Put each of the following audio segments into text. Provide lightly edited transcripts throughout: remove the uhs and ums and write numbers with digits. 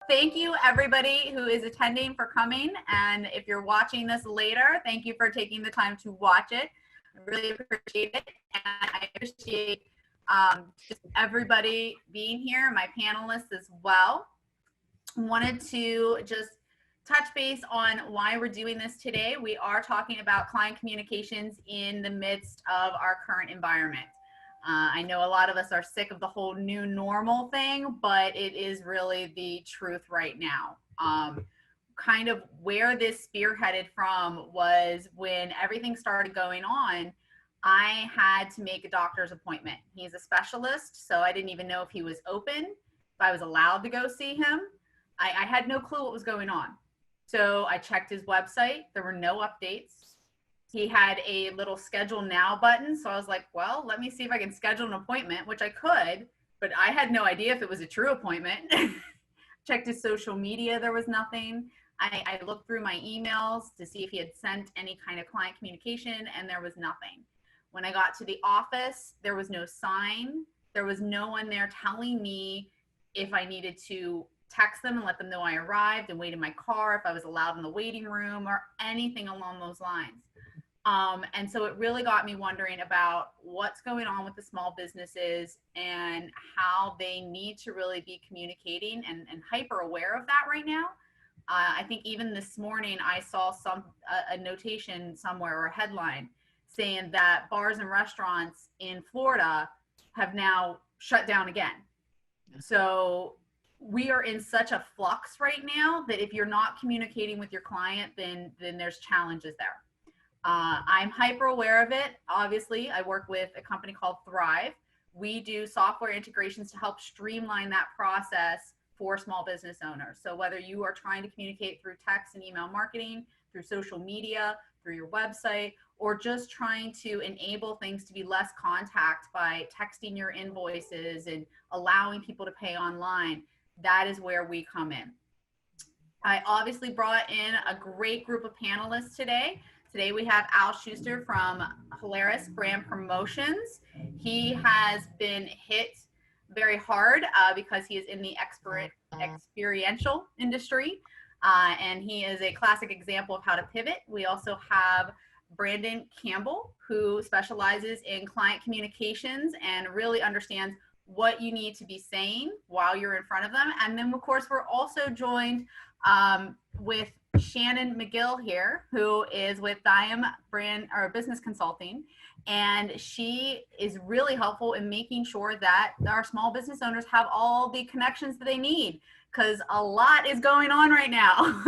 thank you everybody who is attending for coming. And if you're watching this later, thank you for taking the time to watch it. I really appreciate it. And I appreciate just everybody being here, my panelists as well. Wanted to just touch base on why we're doing this today. We are talking about client communications in the midst of our current environment. I know a lot of us are sick of the whole new normal thing, but it is really the truth right now. Kind of where this spearheaded from was when everything started going on, I had to make a doctor's appointment. He's a specialist, so I didn't even know if he was open, if I was allowed to go see him. I had no clue what was going on. So I checked his website. There were no updates. He had a little schedule now button. So I was like, well, let me see if I can schedule an appointment, which I could, but I had no idea if it was a true appointment. Checked his social media. There was nothing. I looked through my emails to see if he had sent any kind of client communication, and there was nothing. When I got to the office, there was no sign. There was no one there telling me if I needed to text them and let them know I arrived and wait in my car, if I was allowed in the waiting room, or anything along those lines. And so it really got me wondering about what's going on with the small businesses and how they need to really be communicating and hyper aware of that right now. I think even this morning I saw a notation somewhere or a headline saying that bars and restaurants in Florida have now shut down again. So we are in such a flux right now that if you're not communicating with your client, then there's challenges there. I'm hyper aware of it. Obviously, I work with a company called Thrive. We do software integrations to help streamline that process for small business owners. So whether you are trying to communicate through text and email marketing, through social media, through your website, or just trying to enable things to be less contact by texting your invoices and allowing people to pay online, that is where we come in. I obviously brought in a great group of panelists today. Today we have Al Schuster from Polaris Brand Promotions. He has been hit very hard because he is in the experiential industry, and he is a classic example of how to pivot. We also have Brandon Campbell, who specializes in client communications and really understands what you need to be saying while you're in front of them. And then of course, we're also joined with Shannon McGill here, who is with Diem Brand or Business Consulting. And she is really helpful in making sure that our small business owners have all the connections that they need, because a lot is going on right now.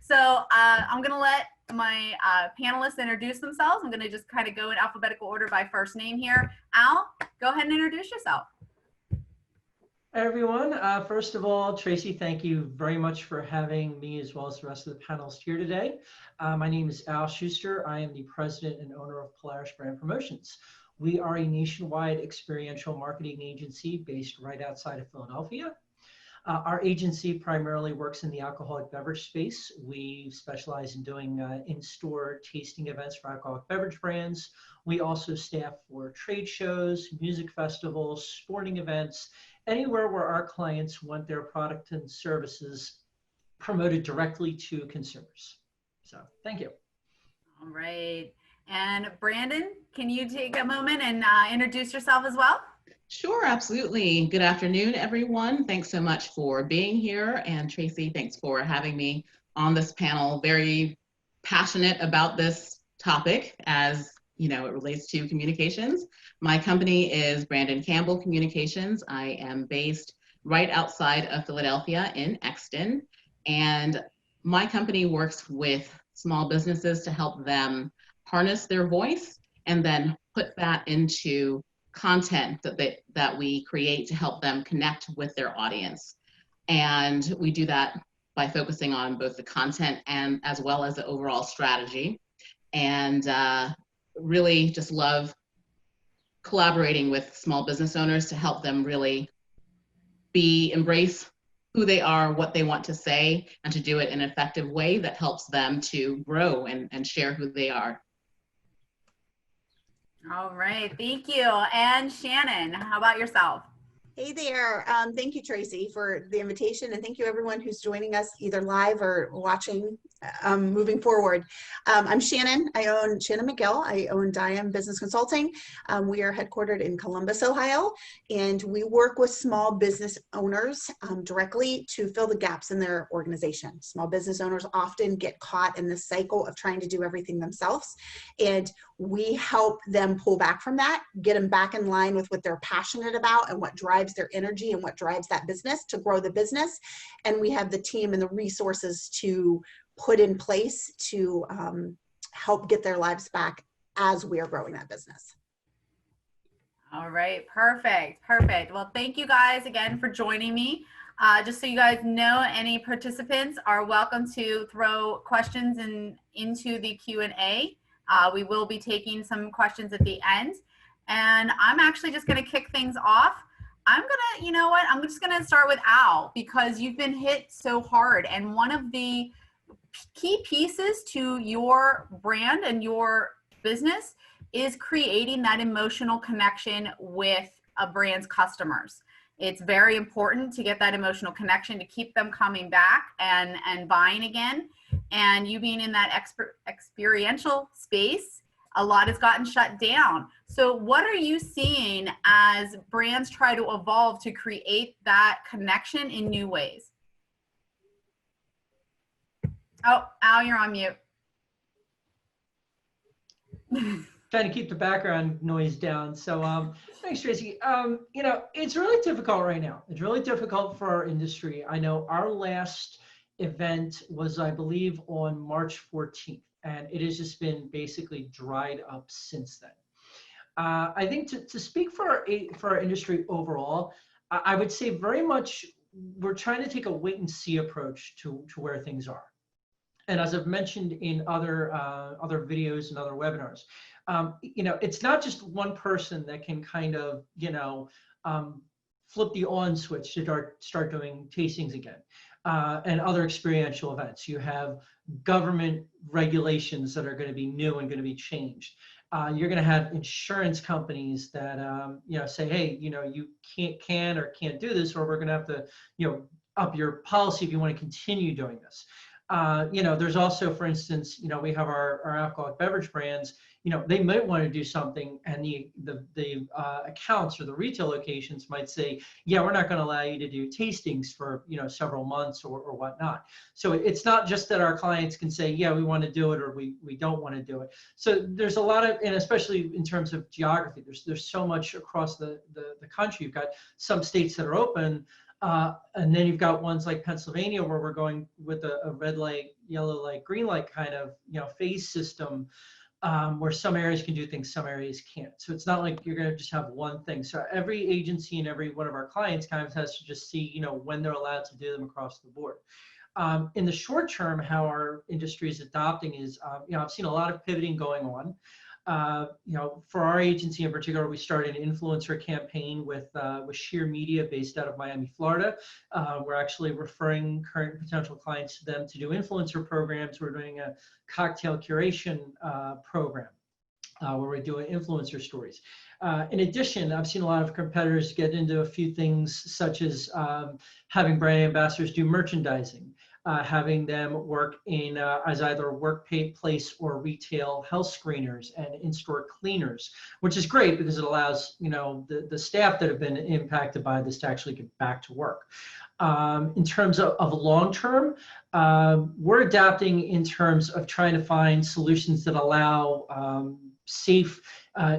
So I'm going to let my panelists introduce themselves. I'm going to just kind of go in alphabetical order by first name here. Al, go ahead and introduce yourself. Hi, everyone. First of all, Tracy, thank you very much for having me as well as the rest of the panelists here today. My name is Al Schuster. I am the president and owner of Polaris Brand Promotions. We are a nationwide experiential marketing agency based right outside of Philadelphia. Our agency primarily works in the alcoholic beverage space. We specialize in doing in-store tasting events for alcoholic beverage brands. We also staff for trade shows, music festivals, sporting events, anywhere where our clients want their product and services promoted directly to consumers. So thank you. All right. And Brandon, can you take a moment and introduce yourself as well? Sure, absolutely. Good afternoon, everyone. Thanks so much for being here. And Tracy, thanks for having me on this panel. Very passionate about this topic as you know, it relates to communications. My company is Brandon Campbell Communications. I am based right outside of Philadelphia in Exton. And my company works with small businesses to help them harness their voice and then put that into content that we create to help them connect with their audience. And we do that by focusing on both the content and as well as the overall strategy. And really just love collaborating with small business owners to help them really embrace who they are, what they want to say, and to do it in an effective way that helps them to grow and share who they are. All right, thank you. And Shannon, how about yourself? Hey there. Thank you, Tracy, for the invitation, and thank you everyone who's joining us either live or watching moving forward. I'm Shannon. I own Shannon McGill. I own Diam Business Consulting. We are headquartered in Columbus, Ohio, and we work with small business owners directly to fill the gaps in their organization. Small business owners often get caught in this cycle of trying to do everything themselves, and we help them pull back from that, get them back in line with what they're passionate about and what drives their energy and what drives that business to grow the business. And we have the team and the resources to put in place to help get their lives back as we are growing that business. All right, perfect, perfect. Well, thank you guys again for joining me. Just so you guys know, any participants are welcome to throw questions into the Q&A. We will be taking some questions at the end. And I'm actually just going to kick things off. You know what? I'm just going to start with Al, because you've been hit so hard. And one of the key pieces to your brand and your business is creating that emotional connection with a brand's customers. It's very important to get that emotional connection to keep them coming back and buying again. And you being in that experiential space, a lot has gotten shut down. So what are you seeing as brands try to evolve to create that connection in new ways? Oh, Al, you're on mute. Trying to keep the background noise down. So thanks, Tracy. You know, it's really difficult right now. It's really difficult for our industry. I know our last event was, I believe, on March 14th, and it has just been basically dried up since then. I think to speak for our industry overall, I would say very much we're trying to take a wait and see approach to where things are. And as I've mentioned in other videos and other webinars, you know, it's not just one person that can kind of, you know, flip the on switch to start doing tastings again and other experiential events. You have government regulations that are going to be new and going to be changed. You're going to have insurance companies that, you know, say, hey, you know, you can or can't do this, or we're going to have to, you know, up your policy if you want to continue doing this. You know, there's also, for instance, you know, we have our alcoholic beverage brands. You know, they might want to do something, and the accounts or the retail locations might say, yeah, we're not going to allow you to do tastings for, you know, several months or whatnot. So it's not just that our clients can say, yeah, we want to do it, or we don't want to do it. So there's a lot of, and especially in terms of geography, there's so much across the country. You've got some states that are open. And then you've got ones like Pennsylvania, where we're going with a red light, yellow light, green light kind of, you know, phase system, where some areas can do things, some areas can't. So it's not like you're going to just have one thing. So every agency and every one of our clients kind of has to just see, you know, when they're allowed to do them across the board. In the short term, how our industry is adopting is, you know, I've seen a lot of pivoting going on. You know, for our agency in particular, we started an influencer campaign with Sheer Media based out of Miami, Florida. We're actually referring current potential clients to them to do influencer programs. We're doing a cocktail curation program where we're doing influencer stories. In addition, I've seen a lot of competitors get into a few things such as having brand ambassadors do merchandising. Having them work in as either workplace or retail health screeners and in-store cleaners, which is great because it allows, you know, the staff that have been impacted by this to actually get back to work. In terms of long-term, we're adapting in terms of trying to find solutions that allow safe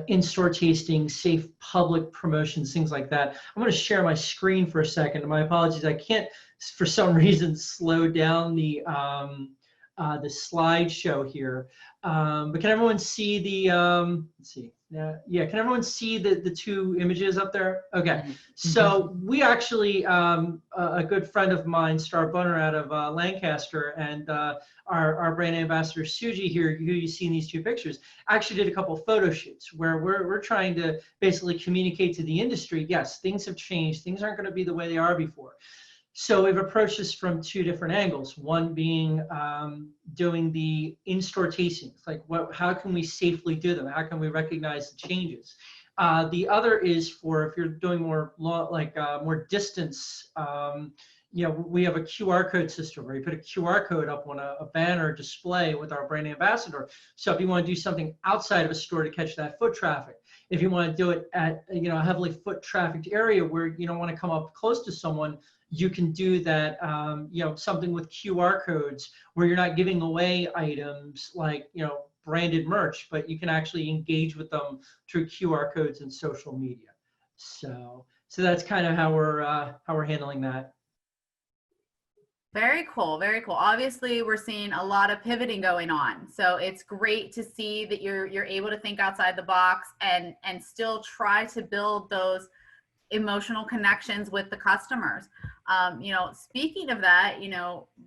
in-store tasting, safe public promotions, things like that. I'm going to share my screen for a second. My apologies, I can't, for some reason, slow down the slideshow here. But can everyone see the, let's see, yeah, can everyone see the two images up there? Okay, so we actually, a good friend of mine, Star Bunner out of Lancaster, and our brand ambassador, Suji here, who you see in these two pictures, actually did a couple photo shoots where we're trying to basically communicate to the industry, yes, things have changed, things aren't gonna be the way they are before. So we've approached this from two different angles. One being doing the in-store tastings, like how can we safely do them? How can we recognize the changes? The other is for if you're doing more more distance. We have a QR code system where you put a QR code up on a banner display with our brand ambassador. So if you want to do something outside of a store to catch that foot traffic, if you want to do it at a heavily foot trafficked area where you don't want to come up close to someone, you can do that. Something with QR codes where you're not giving away items like branded merch, but you can actually engage with them through QR codes and social media. So that's kind of how we're handling that. Very cool, very cool. Obviously, we're seeing a lot of pivoting going on. So it's great to see that you're able to think outside the box and still try to build those emotional connections with the customers. Speaking of that,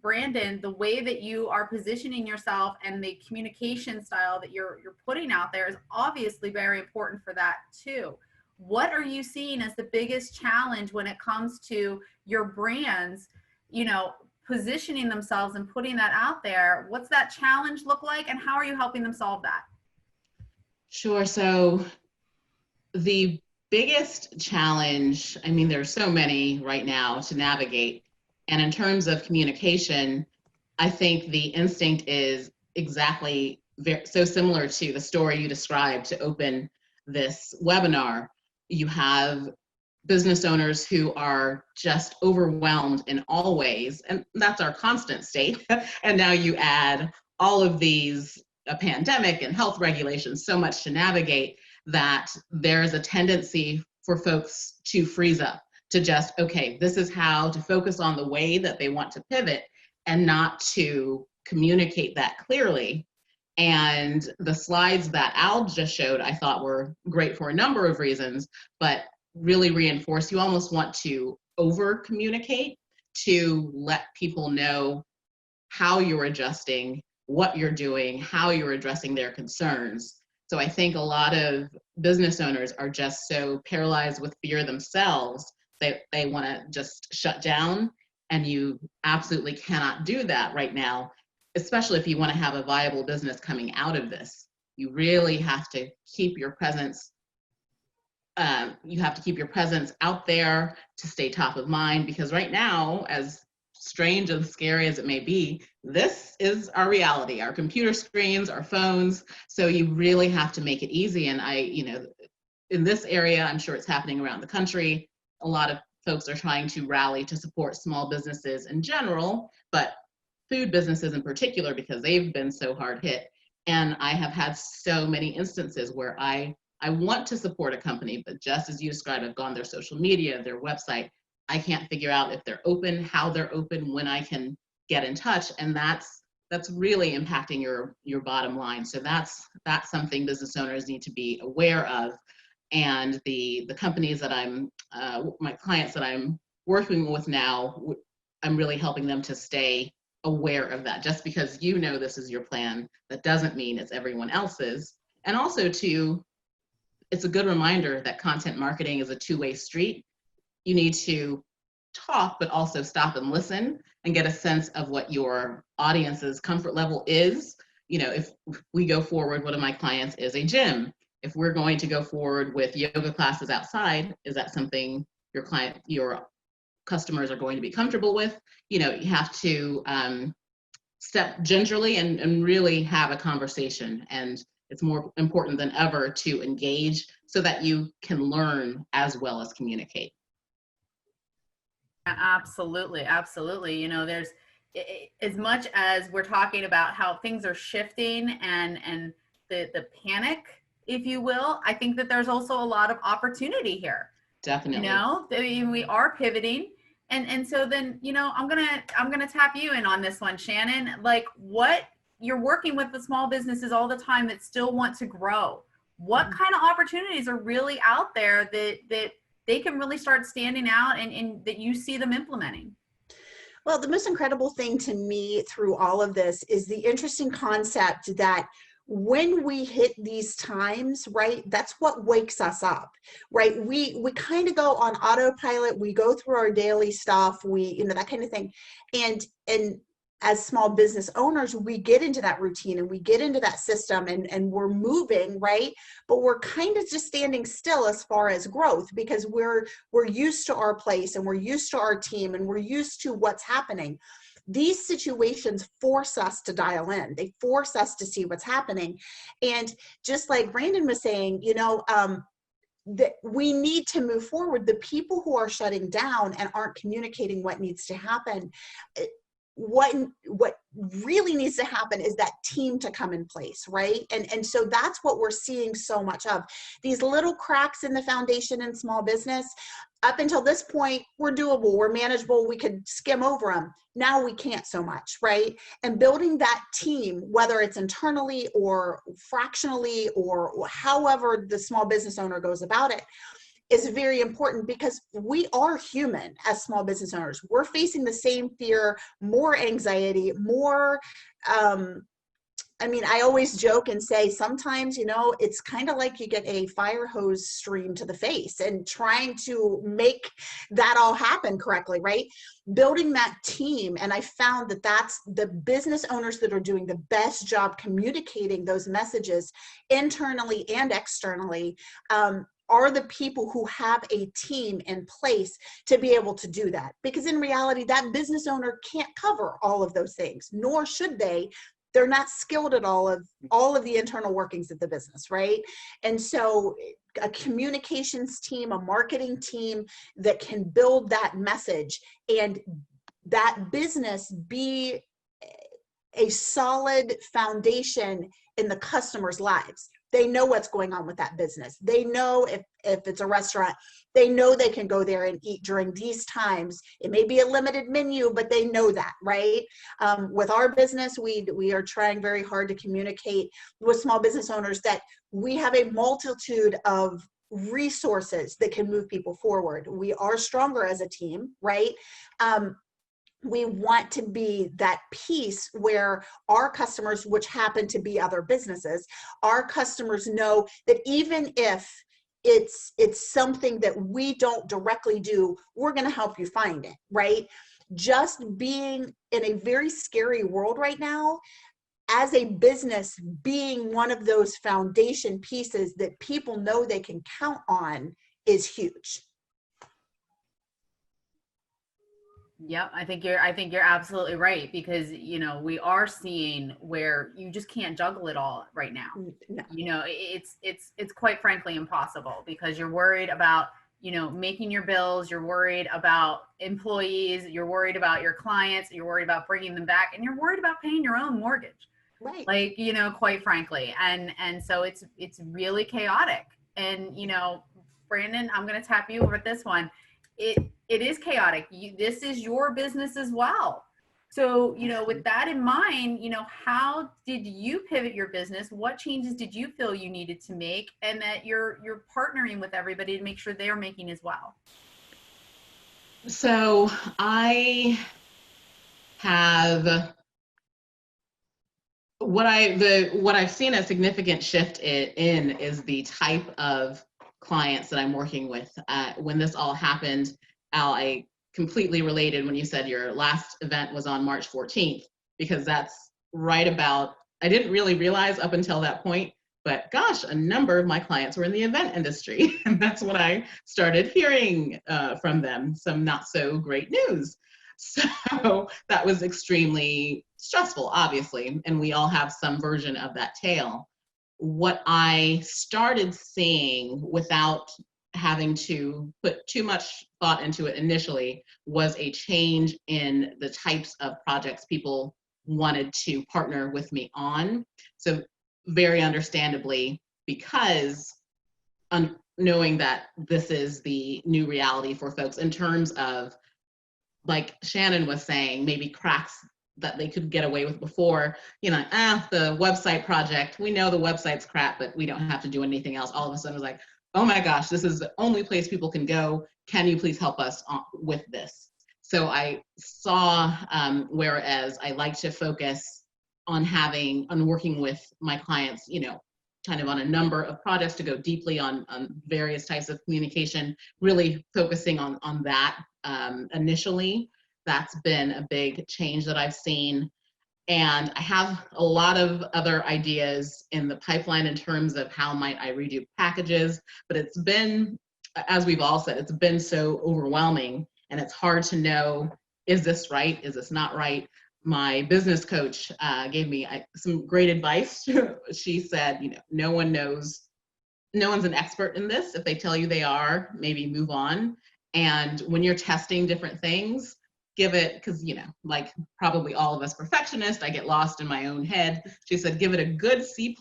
Brandon, the way that you are positioning yourself and the communication style that you're putting out there is obviously very important for that too. What are you seeing as the biggest challenge when it comes to your brands, positioning themselves and putting that out there? What's that challenge look like, and how are you helping them solve that? Sure. So the biggest challenge, there's so many right now to navigate. And in terms of communication, I think the instinct is exactly so similar to the story you described to open this webinar. You have business owners who are just overwhelmed in all ways, and that's our constant state. And now you add all of these, a pandemic and health regulations, so much to navigate, that there's a tendency for folks to freeze up, to just, okay, this is how to focus on the way that they want to pivot and not to communicate that clearly. And the slides that Al just showed, I thought were great for a number of reasons, but really reinforce, you almost want to over communicate to let people know how you're adjusting, what you're doing, how you're addressing their concerns. So I think a lot of business owners are just so paralyzed with fear themselves that they want to just shut down, and you absolutely cannot do that right now, especially if you want to have a viable business coming out of this. You really have to keep your presence out there to stay top of mind, because right now, as strange and scary as it may be, this is our reality, our computer screens, our phones. So you really have to make it easy. And in this area, I'm sure it's happening around the country, a lot of folks are trying to rally to support small businesses in general, but food businesses in particular, because they've been so hard hit. And I have had so many instances where I want to support a company, but just as you described, I've gone their social media, their website, I can't figure out if they're open, how they're open, when I can get in touch. And that's really impacting your bottom line. So that's something business owners need to be aware of. And the companies that my clients that I'm working with now, I'm really helping them to stay aware of that. Just because this is your plan, that doesn't mean it's everyone else's. And also it's a good reminder that content marketing is a two-way street. You need to talk, but also stop and listen and get a sense of what your audience's comfort level is. If we go forward, one of my clients is a gym. If we're going to go forward with yoga classes outside, is that something your customers are going to be comfortable with? You have to step gingerly and really have a conversation. And it's more important than ever to engage so that you can learn as well as communicate. Absolutely, absolutely. There's, as much as we're talking about how things are shifting and the panic, if you will, I think that there's also a lot of opportunity here. Definitely. We are pivoting. And so then, I'm gonna tap you in on this one, Shannon. Like, what you're working with the small businesses all the time that still want to grow. What kind of opportunities are really out there that they can really start standing out and that you see them implementing? Well, the most incredible thing to me through all of this is the interesting concept that when we hit these times, right, that's what wakes us up, right? We kind of go on autopilot. We go through our daily stuff, that kind of thing. And as small business owners, we get into that routine and we get into that system and we're moving, right? But we're kind of just standing still as far as growth because we're used to our place and we're used to our team and we're used to what's happening. These situations force us to dial in. They force us to see what's happening. And just like Brandon was saying, that we need to move forward. The people who are shutting down and aren't communicating what needs to happen, what really needs to happen is that team to come in place, right? And so that's what we're seeing so much of. These little cracks in the foundation in small business, up until this point, we're doable, we're manageable, we could skim over them. Now we can't so much, right? And building that team, whether it's internally or fractionally or however the small business owner goes about it, is very important because we are human as small business owners. We're facing the same fear, more anxiety, more, I always joke and say sometimes, it's kind of like you get a fire hose stream to the face and trying to make that all happen correctly, right? Building that team. And I found that that's the business owners that are doing the best job communicating those messages internally and externally, are the people who have a team in place to be able to do that. Because in reality, that business owner can't cover all of those things, nor should they. They're not skilled at all of the internal workings of the business, right? And so a communications team, a marketing team that can build that message and that business be a solid foundation in the customers' lives. They know what's going on with that business. They know if it's a restaurant, they know they can go there and eat during these times. It may be a limited menu, but they know that, right? With our business, we are trying very hard to communicate with small business owners that we have a multitude of resources that can move people forward. We are stronger as a team, right? We want to be that piece where our customers, which happen to be other businesses, our customers know that even if it's something that we don't directly do, we're going to help you find it, right? Just being in a very scary world right now, as a business, being one of those foundation pieces that people know they can count on is huge. Yep, I think you're absolutely right because we are seeing where you just can't juggle it all right now. No. It's quite frankly impossible because you're worried about making your bills, you're worried about employees, you're worried about your clients, you're worried about bringing them back, and you're worried about paying your own mortgage. Right. Like quite frankly, and so it's really chaotic. And Brandon, I'm going to tap you over this one. It is chaotic. This is your business as well. So, with that in mind, how did you pivot your business? What changes did you feel you needed to make and that you're partnering with everybody to make sure they're making as well? So I have what I've seen a significant shift in is the type of clients that I'm working with. When this all happened, Al, I completely related when you said your last event was on March 14th, because that's right about, I didn't really realize up until that point, but gosh, a number of my clients were in the event industry. And that's when I started hearing from them some not so great news. So that was extremely stressful, obviously, and we all have some version of that tale. What I started seeing without having to put too much thought into it initially was a change in the types of projects people wanted to partner with me on. So very understandably, because knowing that this is the new reality for folks in terms of, like Shannon was saying, maybe cracks that they could get away with before, the website project, we know the website's crap, but we don't have to do anything else. All of a sudden it was like, oh my gosh, this is the only place people can go. Can you please help us with this? So I saw, whereas I like to focus on working with my clients, kind of on a number of projects to go deeply on various types of communication, really focusing on that initially, that's been a big change that I've seen. And I have a lot of other ideas in the pipeline in terms of how might I redo packages, but it's been, as we've all said, it's been so overwhelming, and it's hard to know, is this right? Is this not right? My business coach gave me some great advice. She said, you know, no one knows, no one's an expert in this. If they tell you they are, maybe move on. And when you're testing different things, give it, because, you know, like probably all of us perfectionists, I get lost in my own head. She said, give it a good C+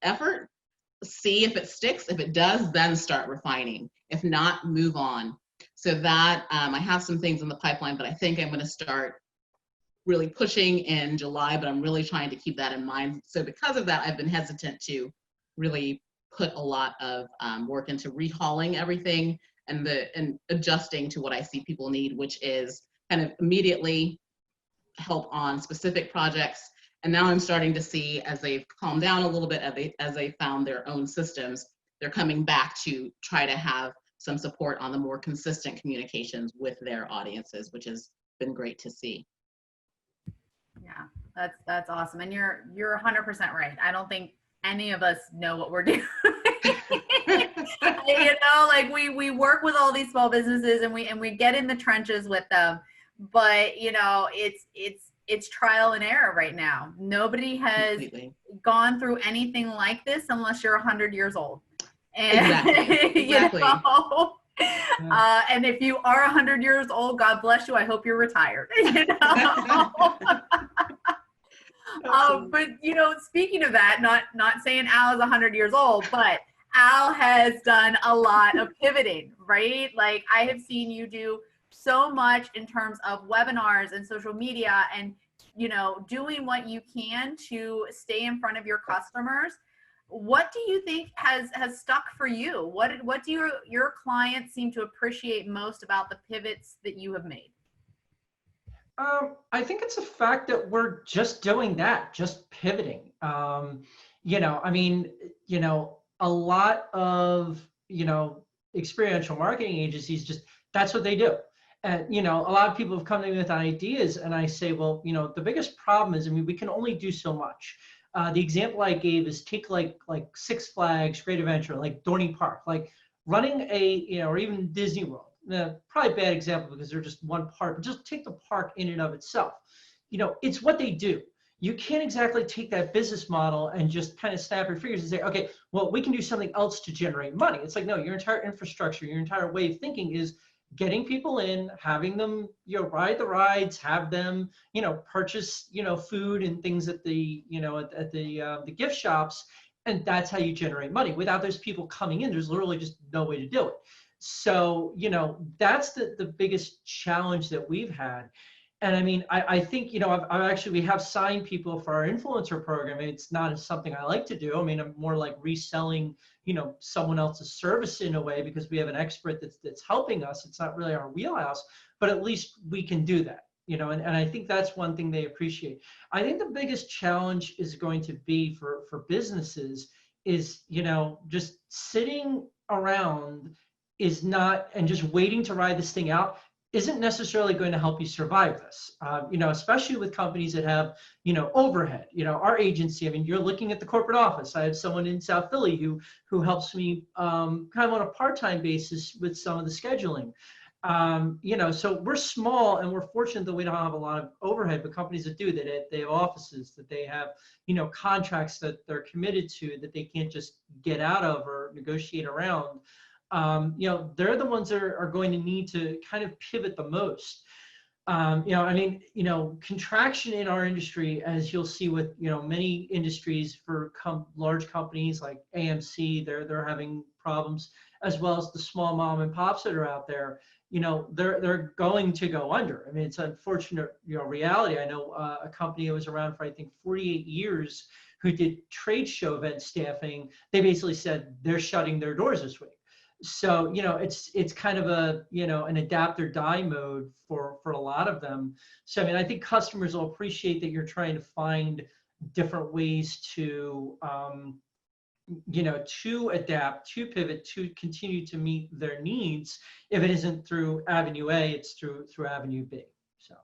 effort, see if it sticks. If it does, then start refining. If not, move on. So that, I have some things in the pipeline, but I think I'm going to start really pushing in July, but I'm really trying to keep that in mind. So because of that, I've been hesitant to really put a lot of work into rehauling everything and adjusting to what I see people need, which is kind of immediately help on specific projects. And now I'm starting to see, as they've calmed down a little bit, as they found their own systems, they're coming back to try to have some support on the more consistent communications with their audiences, which has been great to see. Yeah, that's awesome. And you're 100% right. I don't think any of us know what we're doing. You know, like we work with all these small businesses and we get in the trenches with them, but you know, it's trial and error right now. Nobody has Completely. gone through anything like this unless you're 100 years old. And, Exactly. you know, and if you are 100 years old, God bless you. I hope you're retired. You know? But you know, speaking of that, not saying Al is 100 years old, but Al has done a lot of pivoting, right? Like I have seen you do so much in terms of webinars and social media and, you know, doing what you can to stay in front of your customers. What do you think has stuck for you? What do your clients seem to appreciate most about the pivots that you have made? I think it's a fact that we're just doing that, just pivoting. You know, I mean, you know, a lot of, you know, experiential marketing agencies, just that's what they do. And, you know, a lot of people have come to me with ideas and I say, well, you know, the biggest problem is, I mean, we can only do so much. The example I gave is take like Six Flags, Great Adventure, like Dorney Park, like running a, you know, or even Disney World. Probably a bad example because they're just one part, but just take the park in and of itself. You know, it's what they do. You can't exactly take that business model and just kind of snap your fingers and say, okay, well, we can do something else to generate money. It's like, no, your entire infrastructure, your entire way of thinking is getting people in, having them, you know, ride the rides, have them, you know, purchase, you know, food and things at the, you know, at the gift shops. And that's how you generate money. Without those people coming in, there's literally just no way to do it. So, you know, that's the biggest challenge that we've had. And I mean, I think, you know, we have signed people for our influencer program. It's not something I like to do. I mean, I'm more like reselling, you know, someone else's service in a way because we have an expert that's helping us. It's not really our wheelhouse, but at least we can do that, you know, and I think that's one thing they appreciate. I think the biggest challenge is going to be for businesses is, you know, just sitting around is not, and just waiting to ride this thing out isn't necessarily going to help you survive this. You know, especially with companies that have, you know, overhead. You know, our agency, I mean, you're looking at the corporate office. I have someone in South Philly who helps me kind of on a part-time basis with some of the scheduling. You know, so we're small and we're fortunate that we don't have a lot of overhead, but companies that do, that they have offices, that they have, you know, contracts that they're committed to, that they can't just get out of or negotiate around. You know, they're the ones that are going to need to kind of pivot the most. You know, I mean, you know, contraction in our industry, as you'll see with, you know, many industries for large companies like AMC, they're having problems, as well as the small mom and pops that are out there. You know, they're going to go under. I mean, it's an unfortunate, you know, reality. I know a company that was around for, I think, 48 years who did trade show event staffing. They basically said they're shutting their doors this week. So, you know, it's kind of a, you know, an adapt or die mode for a lot of them. So, I mean, I think customers will appreciate that you're trying to find different ways to, you know, to adapt, to pivot, to continue to meet their needs. If it isn't through Avenue A, it's through Avenue B. So.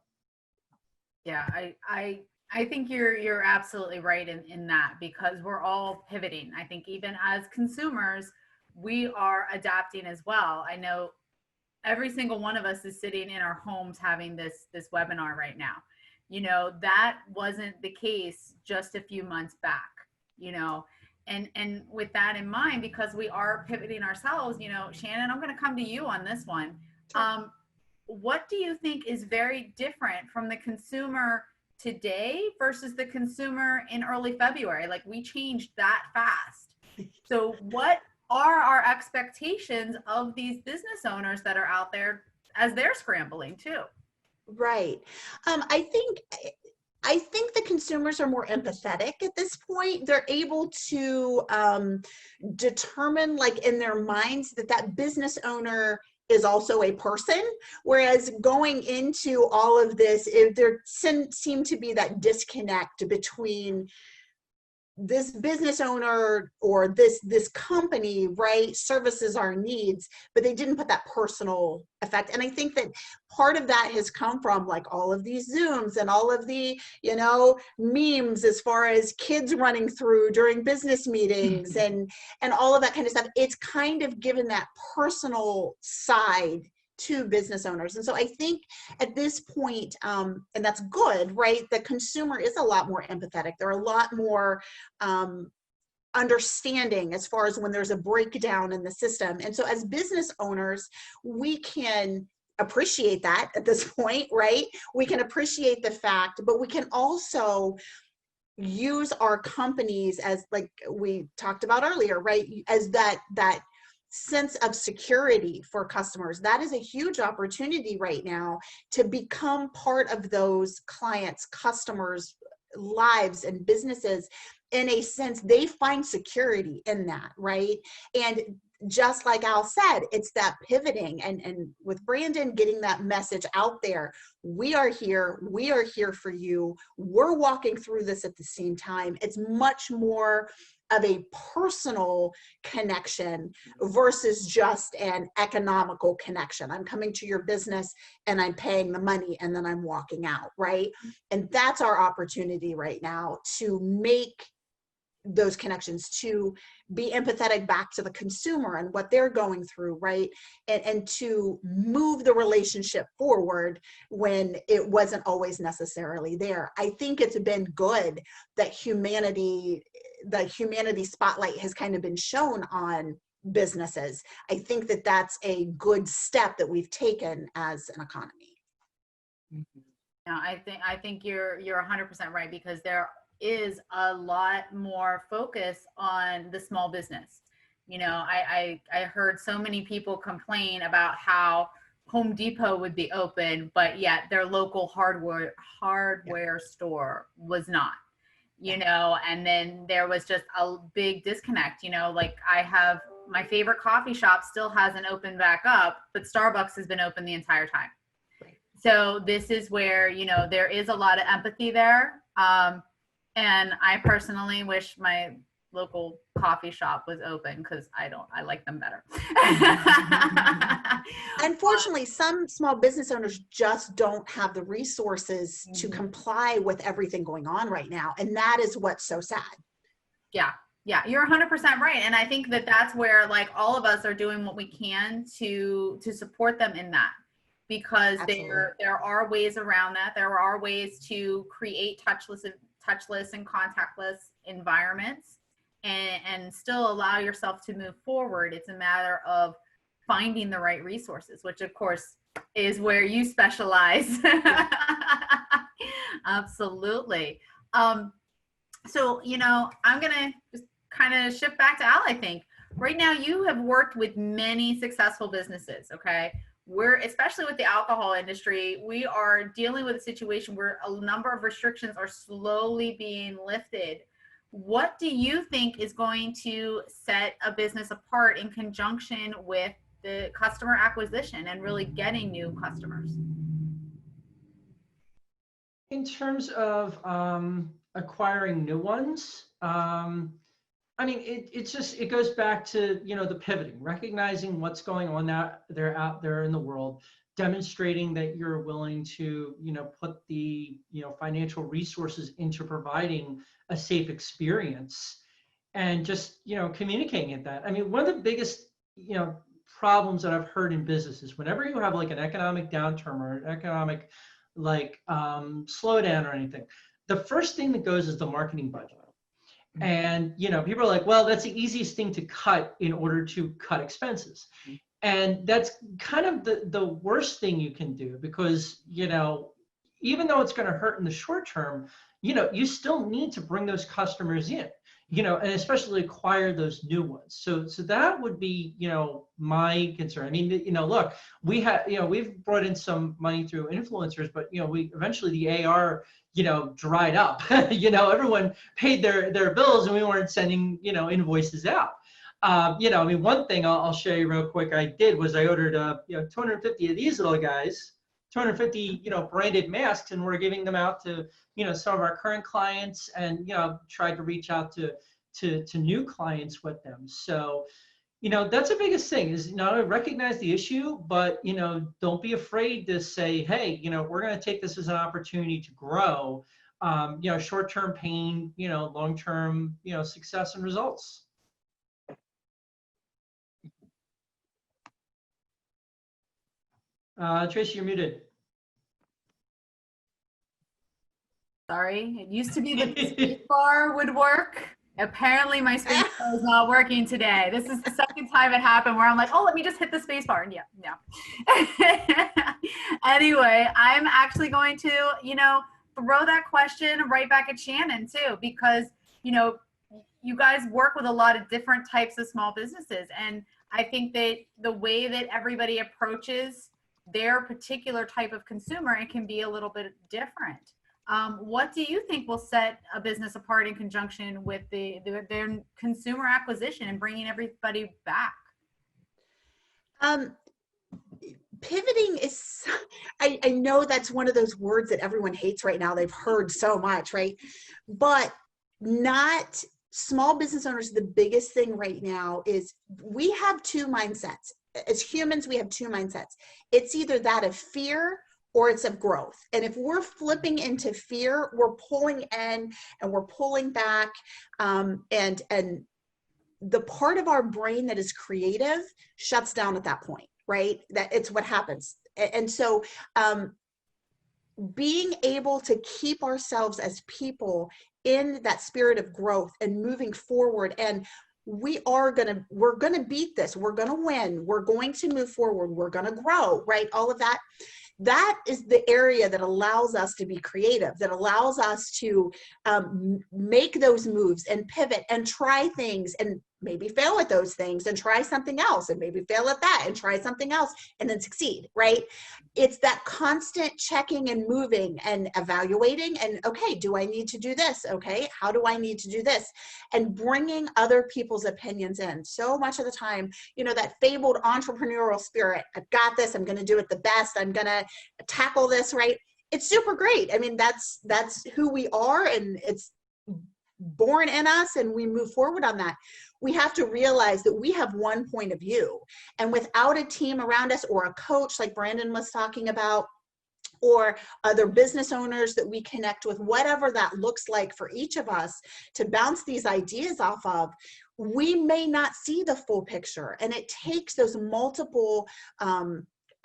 Yeah, I think you're absolutely right in that, because we're all pivoting. I think even as consumers, we are adapting as well. I know every single one of us is sitting in our homes having this webinar right now. You know, that wasn't the case just a few months back, you know. And with that in mind, because we are pivoting ourselves, you know, Shannon, I'm going to come to you on this one. Sure. What do you think is very different from the consumer today versus the consumer in early February? Like, we changed that fast. So what are our expectations of these business owners that are out there as they're scrambling too? Right. I think the consumers are more empathetic at this point. They're able to determine, like in their minds, that that business owner is also a person. Whereas going into all of this, there seemed to be that disconnect between this business owner or this company, right, services our needs, but they didn't put that personal effect. And I think that part of that has come from like all of these Zooms and all of the, you know, memes as far as kids running through during business meetings and all of that kind of stuff. It's kind of given that personal side to business owners. And so I think at this point, and that's good, right? The consumer is a lot more empathetic. They're a lot more understanding as far as when there's a breakdown in the system. And so as business owners, we can appreciate that at this point, right? We can appreciate the fact, but we can also use our companies as, like we talked about earlier, right? As that sense of security for customers. That is a huge opportunity right now to become part of those clients, customers' lives and businesses. In a sense, they find security in that, right? And just like Al said, it's that pivoting and with Brandon getting that message out there. We are here for you. We're walking through this at the same time. It's much more of a personal connection versus just an economical connection. I'm coming to your business and I'm paying the money and then I'm walking out, right? And that's our opportunity right now, to make those connections, to be empathetic back to the consumer and what they're going through, right? And to move the relationship forward when it wasn't always necessarily there. I think it's been good that the humanity spotlight has kind of been shown on businesses. I think that that's a good step that we've taken as an economy. No, I think you're 100% right, because there is a lot more focus on the small business. You know, I heard so many people complain about how Home Depot would be open, but yet their local hardware store was not, you know, and then there was just a big disconnect. You know, like, I have my favorite coffee shop still hasn't opened back up, but Starbucks has been open the entire time. So this is where, you know, there is a lot of empathy there. And I personally wish my local coffee shop was open, because I like them better. Unfortunately, some small business owners just don't have the resources to comply with everything going on right now. And that is what's so sad. Yeah, you're 100% right. And I think that that's where, like, all of us are doing what we can to support them in that, because there are ways around that. There are ways to create touchless and contactless environments and still allow yourself to move forward. It's a matter of finding the right resources, which of course is where you specialize. Absolutely. So, you know, I'm gonna just kind of shift back to Al. I think right now you have worked with many successful businesses, okay? Especially with the alcohol industry, we are dealing with a situation where a number of restrictions are slowly being lifted. What do you think is going to set a business apart in conjunction with the customer acquisition and really getting new customers? In terms of acquiring new ones, I mean, it goes back to, you know, the pivoting, recognizing what's going on out there in the world, demonstrating that you're willing to, put the, financial resources into providing a safe experience, and just, communicating at that. I mean, one of the biggest, problems that I've heard in businesses, whenever you have like an economic downturn or an economic slowdown or anything, the first thing that goes is the marketing budget. And, people are like, well, that's the easiest thing to cut in order to cut expenses. And that's kind of the worst thing you can do, because, even though it's going to hurt in the short term, you still need to bring those customers in, and especially acquire those new ones. So that would be, my concern. I mean, look, we've brought in some money through influencers, but, we eventually the AR, dried up. Everyone paid their bills and we weren't sending, invoices out. I mean, one thing I'll show you real quick I did was I ordered, 250 of these little guys, 250, branded masks, and we're giving them out to, some of our current clients, and, tried to reach out to new clients with them. So, that's the biggest thing is, recognize the issue, but, don't be afraid to say, hey, we're going to take this as an opportunity to grow, short-term pain, long-term, success and results. Tracy, you're muted. Sorry, it used to be that the space bar would work. Apparently my space bar is not working today. This is the second time it happened where I'm like, oh, let me just hit the space bar. And yeah. Anyway, I'm actually going to, throw that question right back at Shannon too, because, you guys work with a lot of different types of small businesses. And I think that the way that everybody approaches their particular type of consumer, it can be a little bit different. What do you think will set a business apart in conjunction with their consumer acquisition and bringing everybody back? Pivoting is, I know that's one of those words that everyone hates right now. They've heard so much, right? But not small business owners. The biggest thing right now is we have two mindsets. As humans, we have two mindsets. It's either that of fear or it's of growth. And if we're flipping into fear, we're pulling in and we're pulling back. And the part of our brain that is creative shuts down at that point, right? That it's what happens. And so being able to keep ourselves as people in that spirit of growth and moving forward, and we're gonna beat this. We're gonna win. We're going to move forward. We're gonna grow, right? All of that. That is the area that allows us to be creative, that allows us to make those moves and pivot and try things and maybe fail at those things and try something else and maybe fail at that and try something else and then succeed, right? It's that constant checking and moving and evaluating and, okay, do I need to do this? Okay, how do I need to do this? And bringing other people's opinions in. So much of the time, that fabled entrepreneurial spirit, I've got this, I'm going to do it the best, I'm going to tackle this, right? It's super great. I mean, that's who we are, and it's born in us, and we move forward on that. We have to realize that we have one point of view, and without a team around us or a coach like Brandon was talking about, or other business owners that we connect with, whatever that looks like for each of us to bounce these ideas off of, we may not see the full picture. And it takes those multiple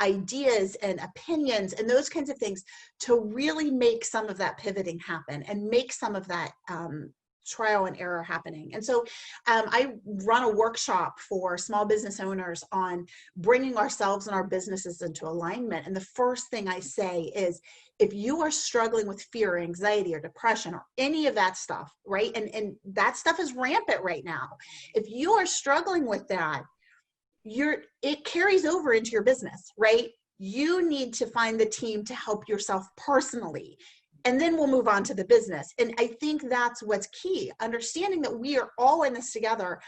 ideas and opinions and those kinds of things to really make some of that pivoting happen and make some of that trial and error happening. And so I run a workshop for small business owners on bringing ourselves and our businesses into alignment. And the first thing I say is, if you are struggling with fear, anxiety, or depression, or any of that stuff, right? And that stuff is rampant right now. If you are struggling with that, it carries over into your business, right? You need to find the team to help yourself personally. And then we'll move on to the business. And I think that's what's key, understanding that we are all in this together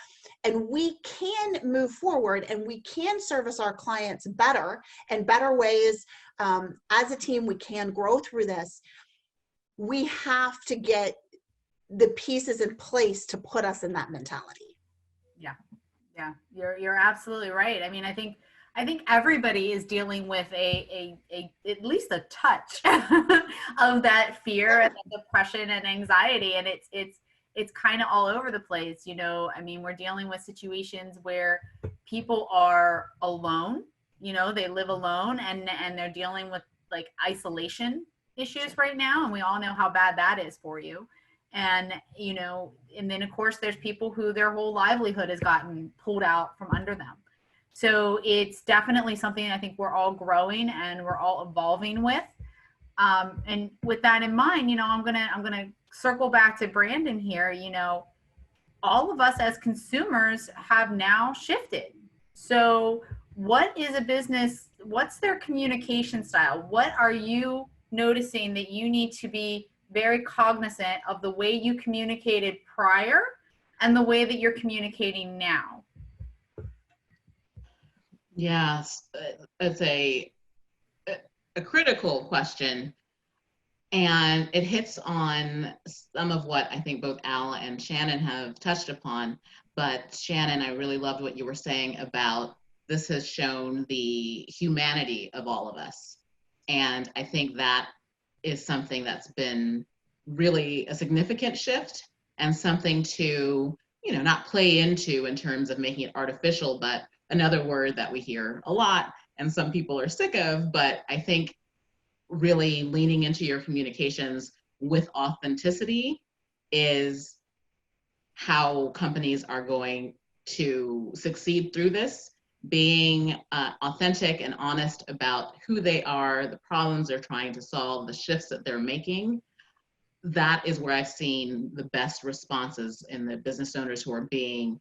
and we can move forward and we can service our clients better and better ways. As a team, we can grow through this. We have to get the pieces in place to put us in that mentality. Yeah, you're absolutely right. I mean, I think I think everybody is dealing with a at least a touch of that fear and depression and anxiety, and it's kind of all over the place. You know, I mean, we're dealing with situations where people are alone. You know, they live alone, and they're dealing with like isolation issues right now, and we all know how bad that is for you. And you know, and then of course there's people who their whole livelihood has gotten pulled out from under them. So it's definitely something I think we're all growing and we're all evolving with. And with that in mind, you know, I'm gonna circle back to Brandon here. You know, all of us as consumers have now shifted. So what is a business? What's their communication style? What are you noticing that you need to be very cognizant of the way you communicated prior and the way that you're communicating now? Yes, it's a critical question, and it hits on some of what I think both Al and Shannon have touched upon. But Shannon, I really loved what you were saying about this has shown the humanity of all of us. And I think that is something that's been really a significant shift and something to, you know, not play into in terms of making it artificial, but another word that we hear a lot and some people are sick of, but I think really leaning into your communications with authenticity is how companies are going to succeed through this. Being authentic and honest about who they are, the problems they're trying to solve, the shifts that they're making. That is where I've seen the best responses in the business owners who are being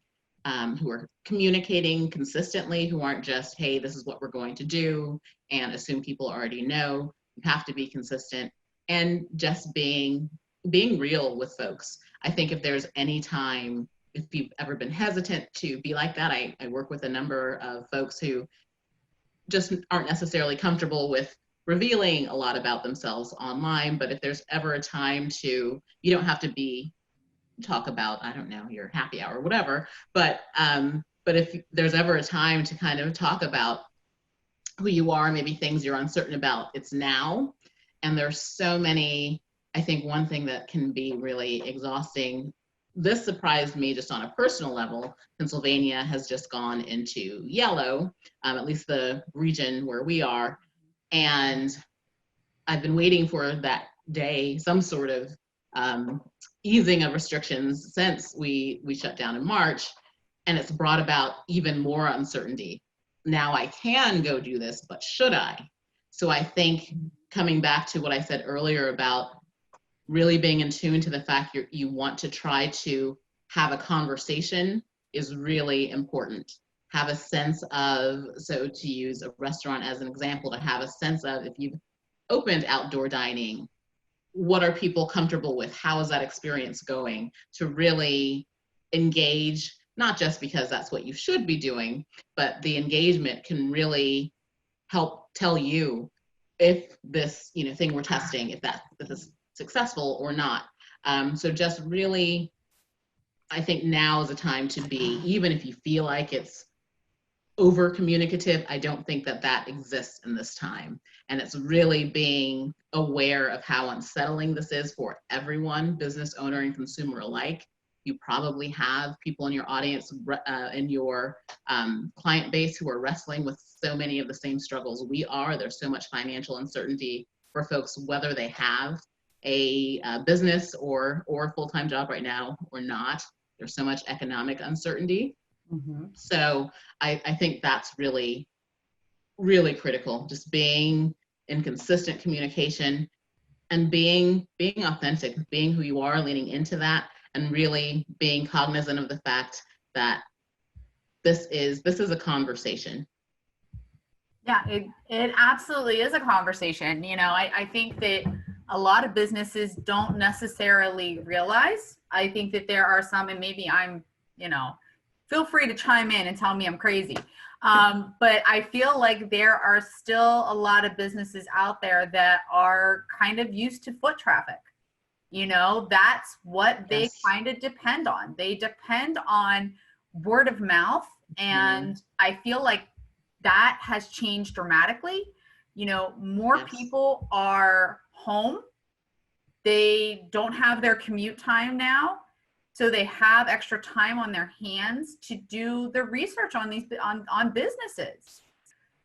who are communicating consistently, who aren't just, hey, this is what we're going to do, and assume people already know. You have to be consistent and just being real with folks. I think if there's any time, if you've ever been hesitant to be like that, I work with a number of folks who just aren't necessarily comfortable with revealing a lot about themselves online, but if there's ever a time to, you don't have to talk about, I don't know, your happy hour or whatever, but if there's ever a time to kind of talk about who you are, maybe things you're uncertain about, it's now. And there's so many, I think one thing that can be really exhausting, this surprised me just on a personal level. Pennsylvania has just gone into yellow, at least the region where we are. And I've been waiting for that day, some sort of easing of restrictions since we shut down in March, and it's brought about even more uncertainty. Now I can go do this, but should I? So I think coming back to what I said earlier about really being in tune to the fact you want to try to have a conversation is really important. Have a sense of, so to use a restaurant as an example, to have a sense of if you've opened outdoor dining, what are people comfortable with? How is that experience going? To really engage, not just because that's what you should be doing, but the engagement can really help tell you if this, you know, thing we're testing, if is successful or not. So just really, I think now is a time to be, even if you feel like it's over communicative, I don't think that exists in this time. And it's really being aware of how unsettling this is for everyone, business owner and consumer alike. You probably have people in your audience, in your client base who are wrestling with so many of the same struggles we are. There's so much financial uncertainty for folks, whether they have a business or a full-time job right now or not. There's so much economic uncertainty. Mm-hmm. So I think that's really, really critical, just being in consistent communication and being authentic, being who you are, leaning into that, and really being cognizant of the fact that this is a conversation. Yeah, it absolutely is a conversation. You know, I think that a lot of businesses don't necessarily realize. I think that there are some, and maybe I'm, you know, feel free to chime in and tell me I'm crazy. But I feel like there are still a lot of businesses out there that are kind of used to foot traffic. You know, that's what they kind of depend on. They depend on word of mouth. And I feel like that has changed dramatically. You know, more Yes. people are home. They don't have their commute time now. So they have extra time on their hands to do the research on these on businesses.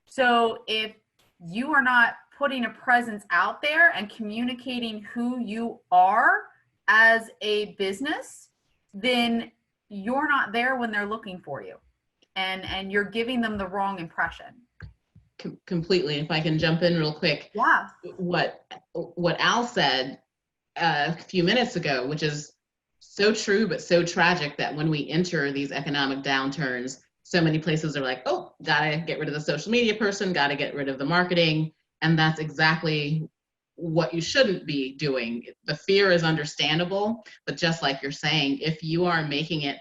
So if you are not putting a presence out there and communicating who you are as a business, then you're not there when they're looking for you, and you're giving them the wrong impression. Completely. If I can jump in real quick, Yeah. what Al said a few minutes ago, which is so true but so tragic, that when we enter these economic downturns, so many places are like, oh, gotta get rid of the social media person, gotta get rid of the marketing, and that's exactly what you shouldn't be doing. The fear is understandable, but just like you're saying, if you are making it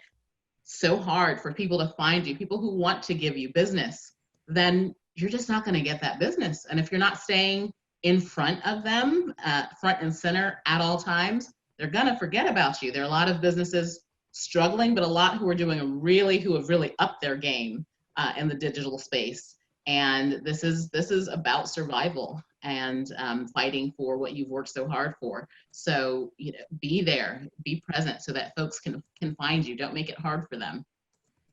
so hard for people to find you, people who want to give you business, then you're just not going to get that business. And if you're not staying in front of them, front and center at all times, they're going to forget about you. There are a lot of businesses struggling, but a lot who have really upped their game in the digital space. And this is about survival and fighting for what you've worked so hard for. So, you know, be there, be present so that folks can find you. Don't make it hard for them.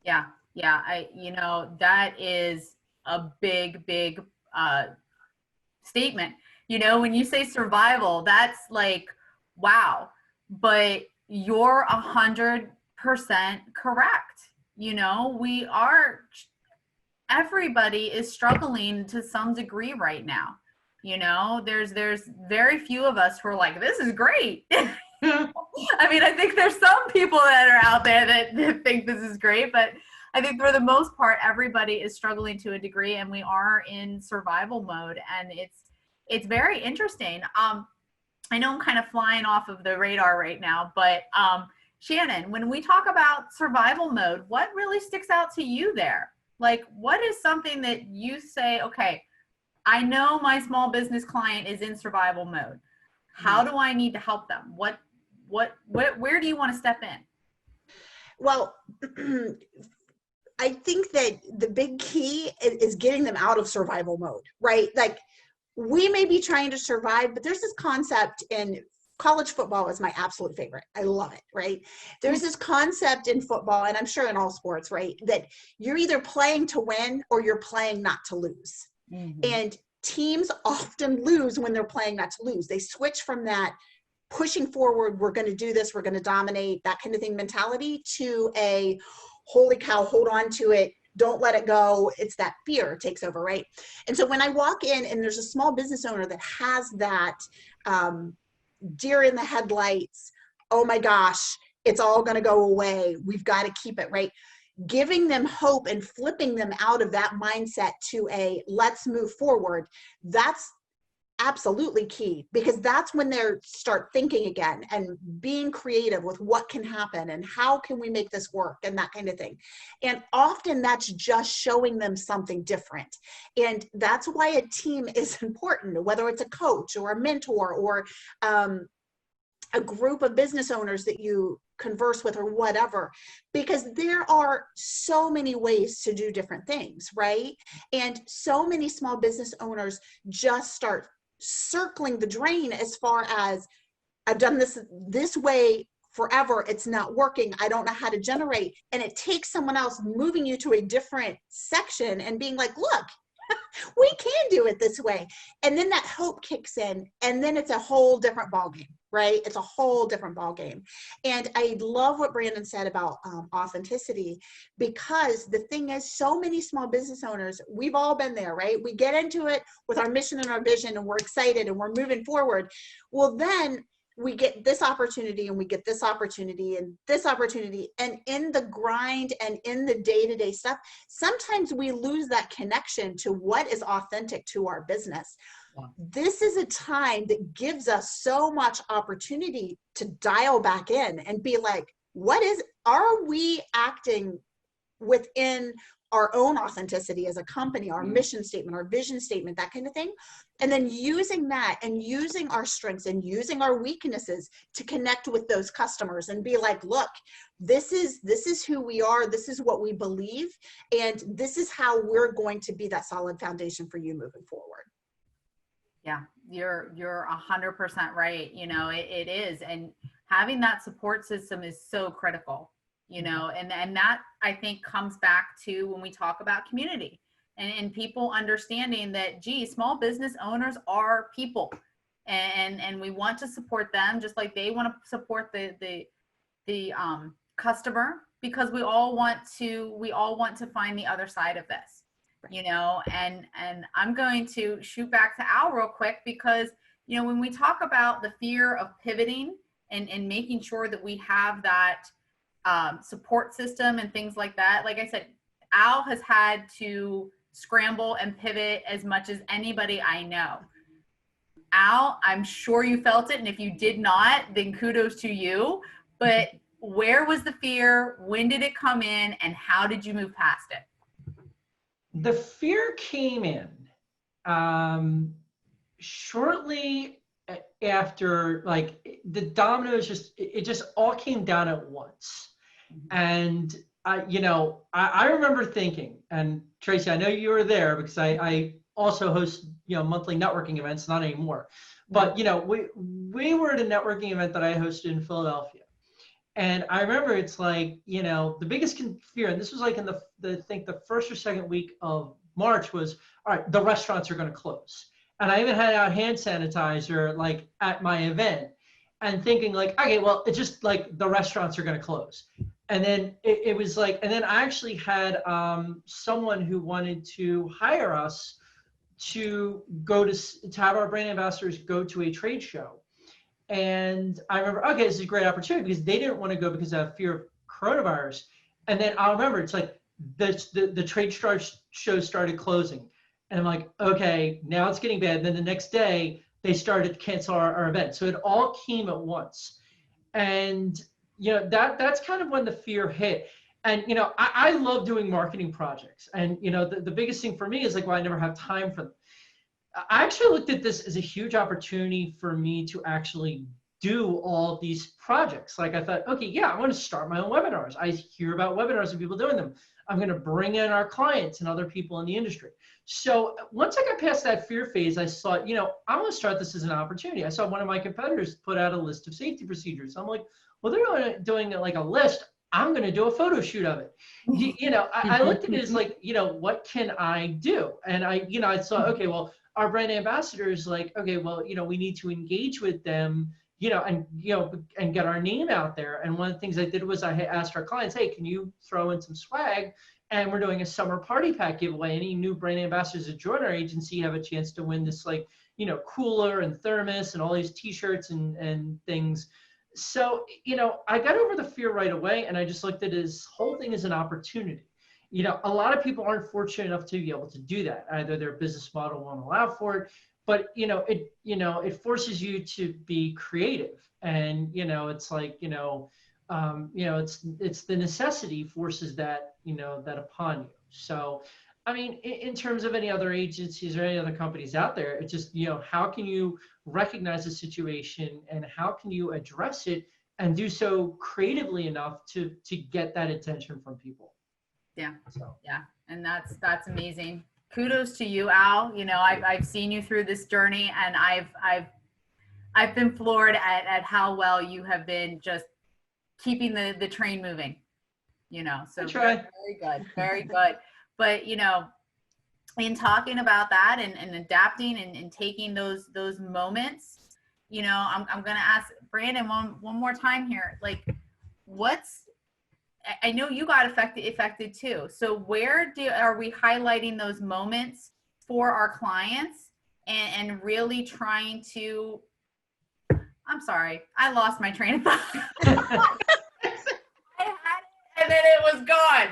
Yeah. That is a big statement. You know, when you say survival, that's like, wow, but you're 100% correct. You know, everybody is struggling to some degree right now. You know, there's very few of us who are like, this is great. I mean, I think there's some people that are out there that think this is great, but I think for the most part, everybody is struggling to a degree, and we are in survival mode, and it's very interesting. I know I'm kind of flying off of the radar right now, but Shannon, when we talk about survival mode, what really sticks out to you there? Like, what is something that you say, okay, I know my small business client is in survival mode. How do I need to help them? Where do you want to step in? Well, I think that the big key is getting them out of survival mode, right? Like, we may be trying to survive, but there's this concept in college football is my absolute favorite. I love it, right? There's this concept in football, and I'm sure in all sports, right, that you're either playing to win or you're playing not to lose. Mm-hmm. And teams often lose when they're playing not to lose. They switch from that pushing forward, we're going to do this, we're going to dominate, that kind of thing mentality, to a holy cow, hold on to it, don't let it go. It's that fear takes over, right? And so when I walk in and there's a small business owner that has that deer in the headlights, oh my gosh, it's all going to go away, we've got to keep it, right? Giving them hope and flipping them out of that mindset to a let's move forward, that's absolutely key, because that's when they start thinking again and being creative with what can happen and how can we make this work and that kind of thing. And often that's just showing them something different. And that's why a team is important, whether it's a coach or a mentor or a group of business owners that you converse with or whatever, because there are so many ways to do different things, right? And so many small business owners just start circling the drain as far as, I've done this way forever, it's not working, I don't know how to generate. And it takes someone else moving you to a different section and being like, look, we can do it this way. And then that hope kicks in, and then it's a whole different ballgame, right? It's a whole different ballgame. And I love what Brandon said about authenticity, because the thing is, so many small business owners, we've all been there, right? We get into it with our mission and our vision, and we're excited and we're moving forward. Well, then we get this opportunity and we get this opportunity and this opportunity. And in the grind and in the day-to-day stuff, sometimes we lose that connection to what is authentic to our business. Yeah. This is a time that gives us so much opportunity to dial back in and be like, are we acting within our own authenticity as a company, our mission statement, our vision statement, that kind of thing? And then using that and using our strengths and using our weaknesses to connect with those customers and be like, look, this is who we are. This is what we believe. And this is how we're going to be that solid foundation for you moving forward. Yeah, you're 100% right. You know, it is. And having that support system is so critical, you know, and that I think comes back to when we talk about community and people understanding that, gee, small business owners are people and we want to support them just like they want to support the customer, because we all want to find the other side of this. You know, and I'm going to shoot back to Al real quick because, you know, when we talk about the fear of pivoting and making sure that we have that support system and things like that, like I said, Al has had to scramble and pivot as much as anybody I know. Al, I'm sure you felt it, and if you did not, then kudos to you. But where was the fear? When did it come in? And how did you move past it? The fear came in shortly after, like, the dominoes it just all came down at once. And I remember thinking, and Tracy, I know you were there because I also host, monthly networking events, not anymore, but, we were at a networking event that I hosted in Philadelphia. And I remember it's like, the biggest fear, and this was like in I think the first or second week of March was, all right, the restaurants are going to close. And I even had out hand sanitizer, like, at my event, and thinking like, okay, well, it's just like the restaurants are going to close. And then it was like, and then I actually had someone who wanted to hire us to go to have our brand ambassadors go to a trade show. And I remember, okay, this is a great opportunity because they didn't want to go because of fear of coronavirus. And then I'll remember, it's like the trade shows started closing. And I'm like, okay, now it's getting bad. And then the next day, they started to cancel our event. So it all came at once. And, that's kind of when the fear hit. And, I love doing marketing projects. And, the biggest thing for me is like, well, I never have time for them. I actually looked at this as a huge opportunity for me to actually do all these projects. Like, I thought, okay, yeah, I want to start my own webinars. I hear about webinars and people doing them. I'm going to bring in our clients and other people in the industry. So once I got past that fear phase, I thought, I'm going to start this as an opportunity. I saw one of my competitors put out a list of safety procedures. I'm like, well, they're doing like a list. I'm going to do a photo shoot of it. I looked at it as like, what can I do? And I thought, okay, well, our brand ambassador is like, okay, well, we need to engage with them, and get our name out there. And one of the things I did was I asked our clients, hey, can you throw in some swag? And we're doing a summer party pack giveaway. Any new brand ambassadors that join our agency have a chance to win this, like, cooler and thermos and all these t-shirts and things. So, I got over the fear right away, and I just looked at this whole thing as an opportunity. A lot of people aren't fortunate enough to be able to do that. Either their business model won't allow for it, but it forces you to be creative. And it's like it's the necessity forces that that upon you. So, I mean, in terms of any other agencies or any other companies out there, it's just how can you recognize the situation and how can you address it and do so creatively enough to get that attention from people. Yeah. So. Yeah. And that's amazing. Kudos to you, Al. I've seen you through this journey, and I've been floored at how well you have been just keeping the train moving, so very, very good, very good. But, in talking about that and adapting and taking those moments, I'm going to ask Brandon one more time here. Like, I know you got affected too. So where are we highlighting those moments for our clients and really trying to, I'm sorry, I lost my train of thought. I had it and then it was gone.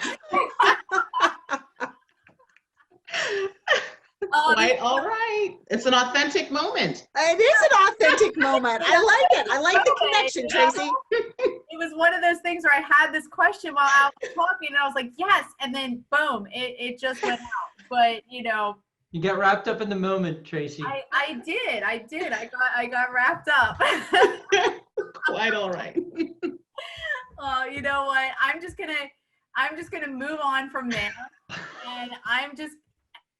Quite all right. It's an authentic moment. It is an authentic moment. I like it. I like the connection, Tracy. It was one of those things where I had this question while I was talking, and I was like, yes, and then boom, it just went out. But You got wrapped up in the moment, Tracy. I did. I got wrapped up. Quite all right. Well, you know what? I'm just gonna move on from there. And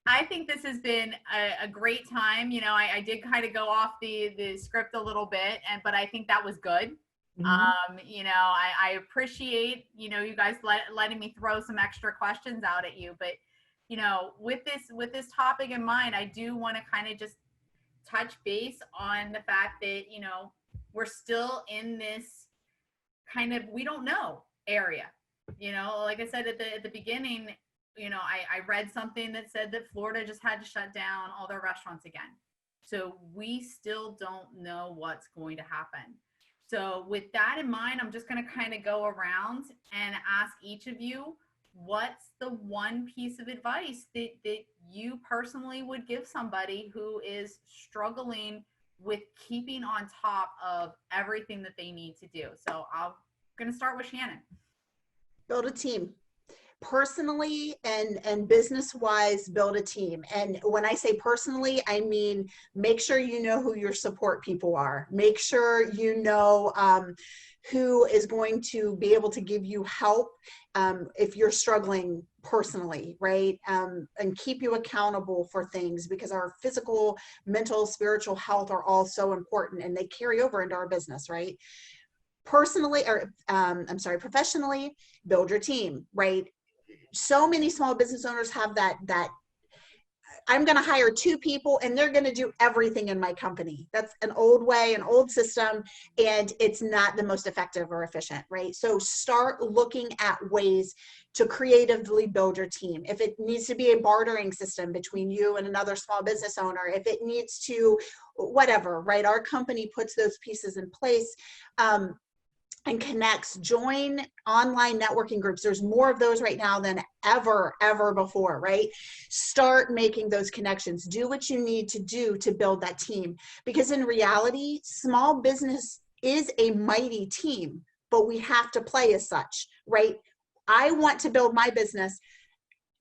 I think this has been a great time. You know, I did kind of go off the script a little bit, but I think that was good. You know, I appreciate, you know, you guys letting me throw some extra questions out at you, but you know, with this topic in mind, I do want to kind of just touch base on the fact that, you know, we're still in this kind of, we don't know area. You know, like I said at the beginning, you know, I read something that said that Florida just had to shut down all their restaurants again. So we still don't know what's going to happen. So with that in mind, I'm just going to kind of go around and ask each of you, what's the one piece of advice that you personally would give somebody who is struggling with keeping on top of everything that they need to do? So I'm going to start with Shannon. Build a team. Personally and business wise, build a team. And when I say personally, I mean make sure you know who your support people are. Make sure you know who is going to be able to give you help if you're struggling personally, right? And keep you accountable for things, because our physical, mental, spiritual health are all so important, and they carry over into our business, right? Personally, or professionally, build your team, right? So many small business owners have that I'm going to hire 2 people and they're going to do everything in my company. That's an old way, an old system, and it's not the most effective or efficient, right? So start looking at ways to creatively build your team. If it needs to be a bartering system between you and another small business owner, if it needs to, whatever, right? Our company puts those pieces in place. And connects, join online networking groups. There's more of those right now than ever before, right? Start making those connections. Do what you need to do to build that team. Because in reality, small business is a mighty team, but we have to play as such, right? I want to build my business,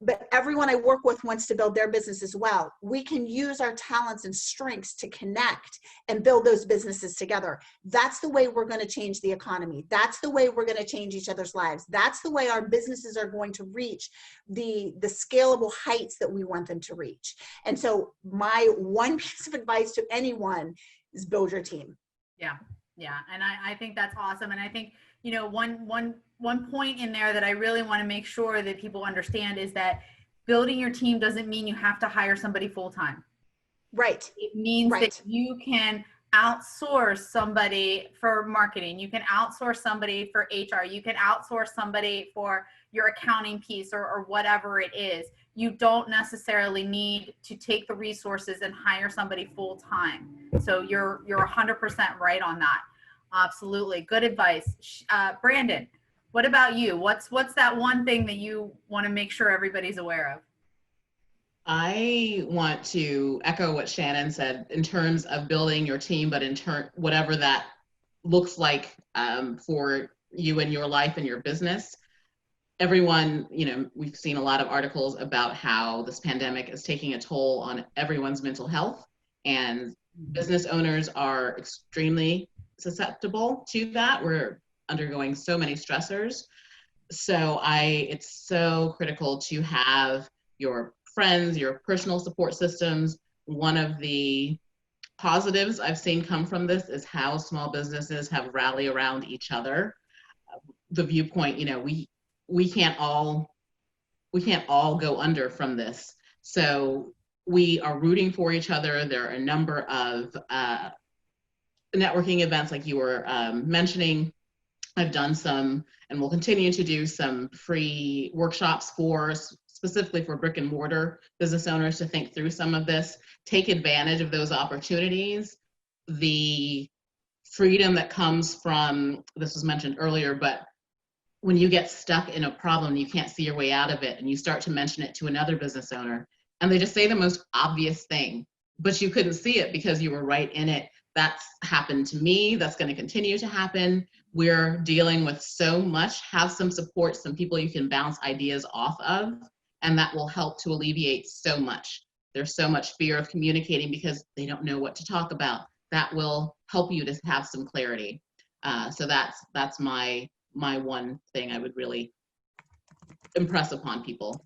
but everyone I work with wants to build their business as well. We can use our talents and strengths to connect and build those businesses together. That's the way we're going to change the economy. That's the way we're going to change each other's lives. That's the way our businesses are going to reach the scalable heights that we want them to reach. And so my one piece of advice to anyone is build your team. Yeah. And I think that's awesome. And I think, you know, one point in there that I really want to make sure that people understand is that building your team doesn't mean you have to hire somebody full-time. Right. It means that you can outsource somebody for marketing. You can outsource somebody for HR. You can outsource somebody for your accounting piece or whatever it is. You don't necessarily need to take the resources and hire somebody full-time. So you're 100% right on that. Absolutely. Good advice. Brandon, what about you? What's that one thing that you want to make sure everybody's aware of? I want to echo what Shannon said in terms of building your team, but in turn, whatever that looks like for you and your life and your business. Everyone, you know, we've seen a lot of articles about how this pandemic is taking a toll on everyone's mental health, and business owners are extremely susceptible to that. We're undergoing so many stressors. So it's so critical to have your friends, your personal support systems. One of the positives I've seen come from this is how small businesses have rallied around each other. The viewpoint, you know, we can't all go under from this. So we are rooting for each other. There are a number of networking events like you were mentioning. I've done some and will continue to do some free workshops specifically for brick and mortar business owners to think through some of this, take advantage of those opportunities. The freedom that comes from, this was mentioned earlier, but when you get stuck in a problem, you can't see your way out of it, and you start to mention it to another business owner, and they just say the most obvious thing, but you couldn't see it because you were right in it. That's happened to me. That's going to continue to happen. We're dealing with so much. Have some support, some people you can bounce ideas off of, and that will help to alleviate so much. there's so much fear of communicating because they don't know what to talk about. That will help you to have some clarity. So that's my one thing I would really impress upon people.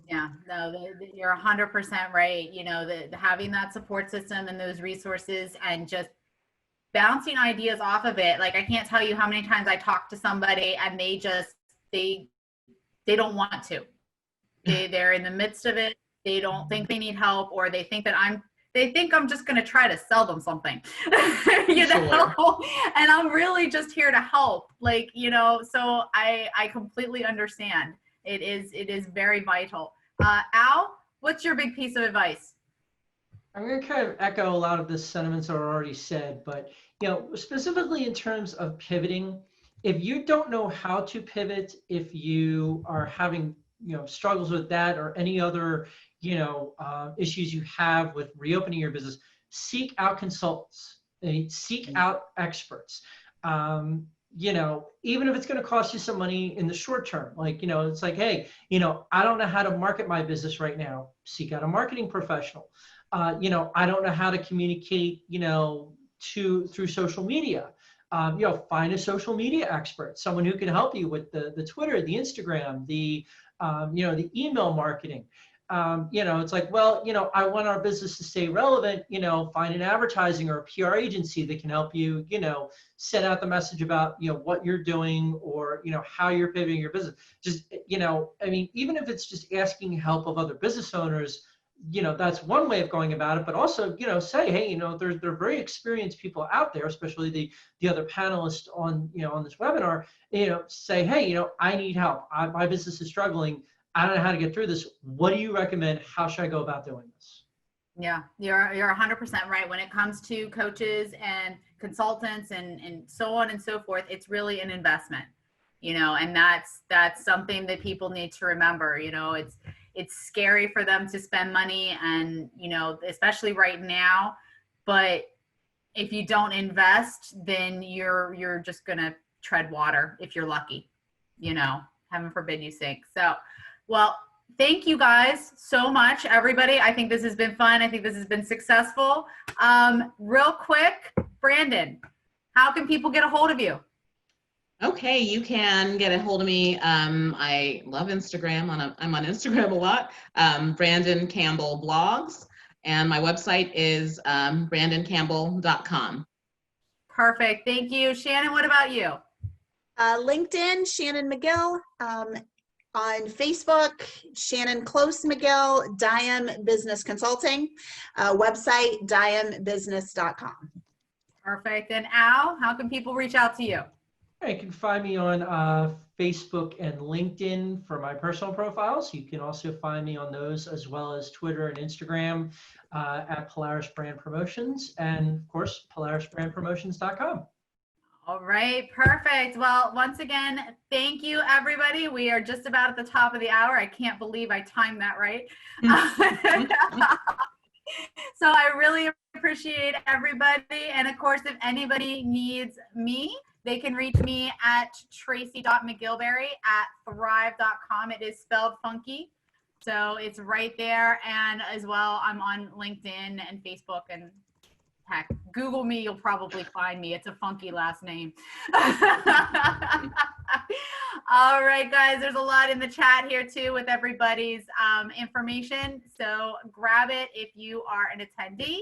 Yeah, no, you're 100% right. You know, the having that support system and those resources and just bouncing ideas off of it. Like, I can't tell you how many times I talk to somebody and they don't want to. They're in the midst of it. They don't think they need help, or they think I'm just going to try to sell them something, you know, sure. And I'm really just here to help. Like, you know, so I completely understand. It is very vital. Al, what's your big piece of advice? I'm going to kind of echo a lot of the sentiments that are already said, but, you know, specifically in terms of pivoting, if you don't know how to pivot, if you are having, you know, struggles with that or any other, you know, issues you have with reopening your business, seek out consultants, seek out experts. You know, even if it's going to cost you some money in the short term, like, you know, it's like, hey, you know, I don't know how to market my business right now. Seek out a marketing professional. You know, I don't know how to communicate, you know, through social media. You know, find a social media expert, someone who can help you with the Twitter, the Instagram, the you know, the email marketing. You know, it's like, well, you know, I want our business to stay relevant, you know, find an advertising or a PR agency that can help you, you know, send out the message about, you know, what you're doing or, you know, how you're pivoting your business. Just, you know, I mean, even if it's just asking help of other business owners, you know, that's one way of going about it, but also, you know, say, hey, you know, there are very experienced people out there, especially the other panelists on, you know, on this webinar, you know, say, hey, you know, I need help. My business is struggling. I don't know how to get through this. What do you recommend? How should I go about doing this? Yeah, you're 100% right. When it comes to coaches and consultants and so on and so forth, it's really an investment, you know, and that's something that people need to remember. You know, it's scary for them to spend money, and, you know, especially right now, but if you don't invest, then you're just going to tread water if you're lucky, you know, heaven forbid you sink. So, well, thank you guys so much, everybody. I think this has been fun. I think this has been successful. Real quick, Brandon, how can people get a hold of you? Okay, you can get a hold of me. I love Instagram. I'm on Instagram a lot. Brandon Campbell Blogs, and my website is brandoncampbell.com. Perfect. Thank you. Shannon, what about you? LinkedIn, Shannon McGill. On Facebook, Shannon Close McGill, Diam Business Consulting. Website, diambusiness.com. Perfect. And Al, how can people reach out to you? You can find me on Facebook and LinkedIn for my personal profiles. You can also find me on those, as well as Twitter and Instagram at Polaris Brand Promotions, and of course, polarisbrandpromotions.com. All right, perfect. Well, once again, thank you, everybody. We are just about at the top of the hour. I can't believe I timed that right. So I really appreciate everybody. And of course, if anybody needs me, they can reach me at tracy.mcgillberry@thrive.com. It is spelled funky, so it's right there. And as well, I'm on LinkedIn and Facebook, and heck, Google me, you'll probably find me. It's a funky last name. All right, guys, there's a lot in the chat here too with everybody's information, so grab it if you are an attendee.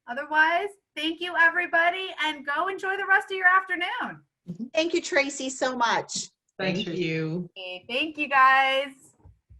Otherwise, thank you, everybody, and go enjoy the rest of your afternoon. Thank you, Tracy, so much. Thank you. Okay, thank you, guys.